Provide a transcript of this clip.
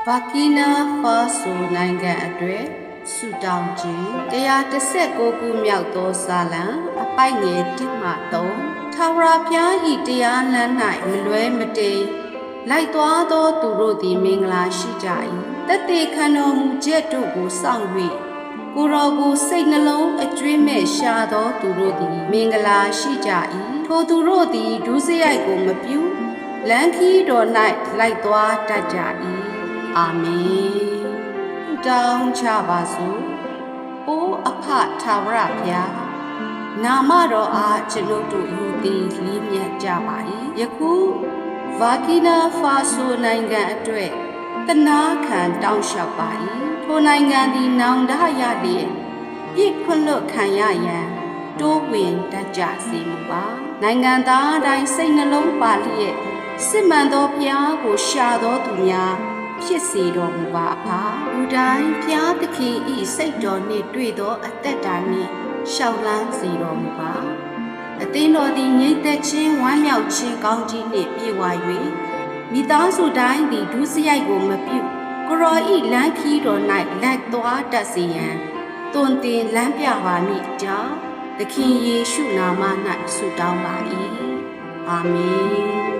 ဘာကီနာဖာဆိုနိုင်ငံအတွက်ဆူတောင်းခြင်း116ခုမြောက်သောဇာလံအပိုက်ငယ်1မှ3ထာဝရဘုရား၏တရားလမ်း၌မလွဲမတိမ်လိုက်သွားသောသူတို့သည်မင်္ဂလာရှိကြ၏တသက်ခံတော်မူချက်တို့ကိုစောင့်၍ကိုယ်တော်ကိုစိတ်နှလုံးအကျွေးမဲ့ရှာသောသူတို့သည်မင်္ဂလာရှိကြ၏ထိုသူတို့သည်ဒုစရိုက်ကိုမပြုလမ်းခီးတော်၌လိုက်သွားတတ်ကြ၏အာမင်တောင်းချပါစို့အိုအဖထာဝရဘုရားနာမတော်အားကျွန်ုပ်တို့ယူသည်လေးမြတ်ကြပါ၏ယခုဗာကီနာဖာဆိုနိုင်ငံအတွက်တနာခံတောင်းလျှောက်ပါ၏ထိုနိုင်ငံသည်နောင်တရလျက်ပြည့်ခွလွတ်ခံရရန်တိုးဝင်တတ်ကြစေမူပါနိုင်ငံသားတိုင်းစိတ်နှလုံးပါလျက်စစ်မှန်သောဘုရားကိုရှာသောသူများဖြစ်စေတော်မူပါအဖလူတိုင်းဘုရားသခင်၏စိတ်တော်နှင့်တွေ့သောအသက်တာနှင့်ရှောက်လန်းစေတော်မူပါအသင်းတော်သည်ငြိမ်သက်ခြင်းဝမ်းမြောက်ခြင်းကောင်းကြီးနှင့်ပြည့်ဝ၍မိသားစုတိုင်းသည်ဒုစရိုက်ကိုမပြုကိုရောဤလမ်းခီးတော်၌လိုက်သွားတတ်စေရန်တွင်တင်လမ်းပြပါမည်အကြောင်းသခင်ယေရှုနာမ၌ဆုတောင်းပါ၏အာမင်